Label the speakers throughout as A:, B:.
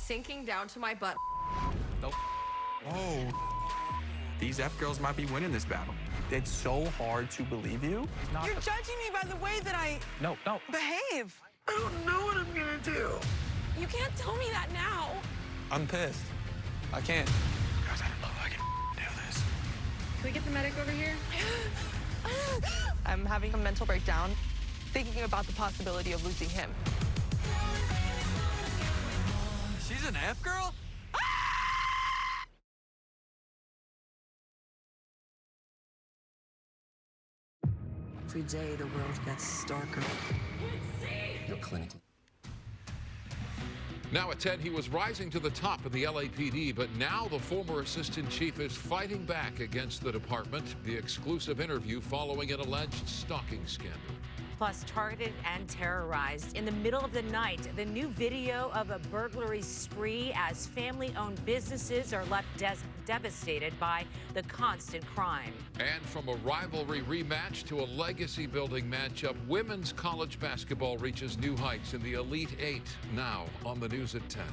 A: sinking down to my butt.
B: Nope. Oh. These F girls might be winning this battle. It's so hard to believe you.
C: You're judging me by the way that I behave.
B: I don't know what I'm gonna do.
A: You can't tell me that now.
B: I'm pissed. I can't. Guys, I don't know if I can do this.
A: Can we get the medic over here?
C: I'm having a mental breakdown, thinking about the possibility of losing him.
B: She's an F girl?
D: Every day, the world gets darker. You're clinical.
E: Now at 10, he was rising to the top of the LAPD, but now the former assistant chief is fighting back against the department. The exclusive interview following an alleged stalking scandal.
F: Plus, targeted and terrorized in the middle of the night. The new video of a burglary spree as family-owned businesses are left devastated by the constant crime.
E: And from a rivalry rematch to a legacy-building matchup, women's college basketball reaches new heights in the Elite Eight. Now on the news at 10.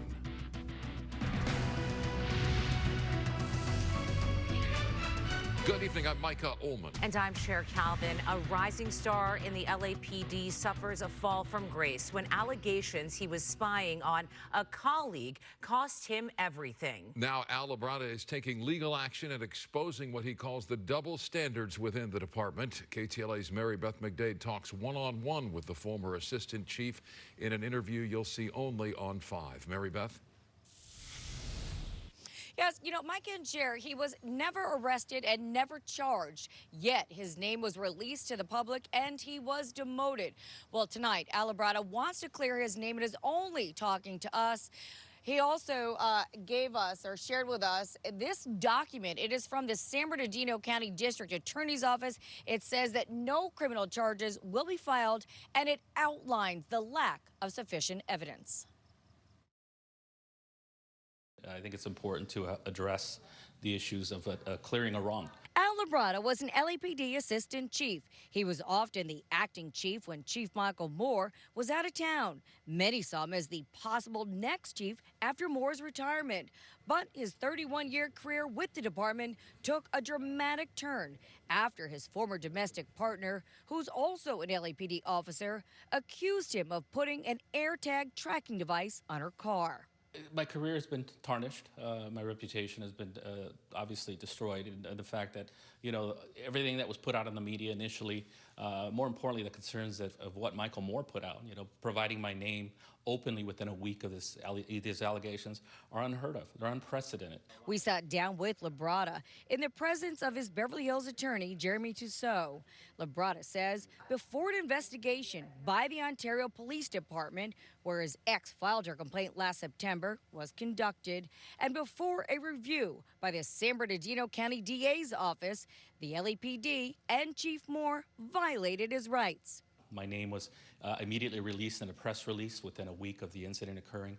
E: Good evening, I'm Micah Ullman.
F: And I'm Cher Calvin. A rising star in the LAPD suffers a fall from grace when allegations he was spying on a colleague cost him everything.
E: Now Al Labrada is taking legal action and exposing what he calls the double standards within the department. KTLA's Mary Beth McDade talks one-on-one with the former assistant chief in an interview you'll see only on 5. Mary Beth?
G: Yes, you know, Mike and Cher, he was never arrested and never charged. Yet his name was released to the public and he was demoted. Well, tonight, Al Labrada wants to clear his name and is only talking to us. He also gave us or shared with us this document. It is from the San Bernardino County District Attorney's Office. It says that no criminal charges will be filed, and it outlines the lack of sufficient evidence.
H: I think it's important to address the issues of clearing a wrong.
G: Al Labrada was an LAPD assistant chief. He was often the acting chief when Chief Michael Moore was out of town. Many saw him as the possible next chief after Moore's retirement. But his 31-year career with the department took a dramatic turn after his former domestic partner, who's also an LAPD officer, accused him of putting an AirTag tracking device on her car.
H: My career has been tarnished. My reputation has been obviously destroyed. And the fact that, you know, everything that was put out in the media initially, more importantly, the concerns of what Michael Moore put out, you know, providing my name openly within a week of these allegations are unheard of. They're unprecedented.
G: We sat down with Labrada in the presence of his Beverly Hills attorney, Jeremy Tussaud. Labrada says before an investigation by the Ontario Police Department, where his ex filed her complaint last September, was conducted, and before a review by the San Bernardino County DA's office, the LAPD and Chief Moore violated his rights.
H: My name was immediately released in a press release within a week of the incident occurring.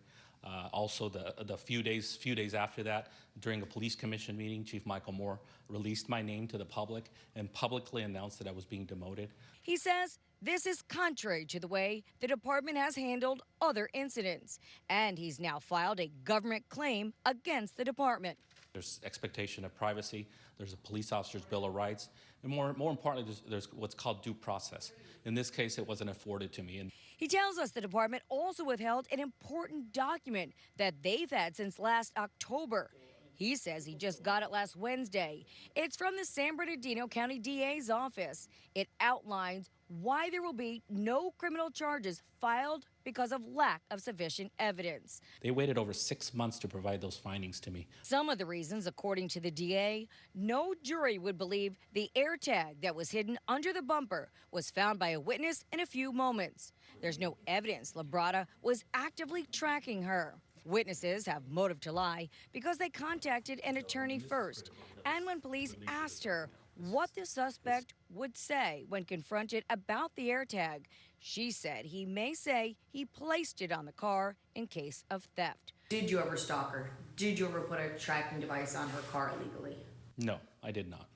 H: Also, the few days after that, during a police commission meeting, Chief Michael Moore released my name to the public and publicly announced that I was being demoted.
G: He says this is contrary to the way the department has handled other incidents, and he's now filed a government claim against the department.
H: There's expectation of privacy, there's a police officer's Bill of Rights, and more importantly, there's what's called due process. In this case, it wasn't afforded to me.
G: He tells us the department also withheld an important document that they've had since last October. He says he just got it last Wednesday. It's from the San Bernardino County DA's office. It outlines why there will be no criminal charges filed because of lack of sufficient evidence.
H: They waited over 6 months to provide those findings to me.
G: Some of the reasons, according to the DA, no jury would believe the AirTag that was hidden under the bumper was found by a witness in a few moments. There's no evidence Labrada was actively tracking her. Witnesses have motive to lie because they contacted an attorney first. And when police asked her what the suspect would say when confronted about the AirTag, she said he may say he placed it on the car in case of theft.
A: Did you ever stalk her? Did you ever put a tracking device on her car illegally?
H: No, I did not.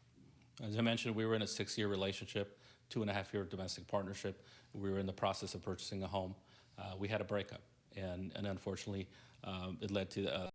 H: As I mentioned, we were in a 6-year relationship, 2.5-year domestic partnership. We were in the process of purchasing a home. We had a breakup, and unfortunately, it led to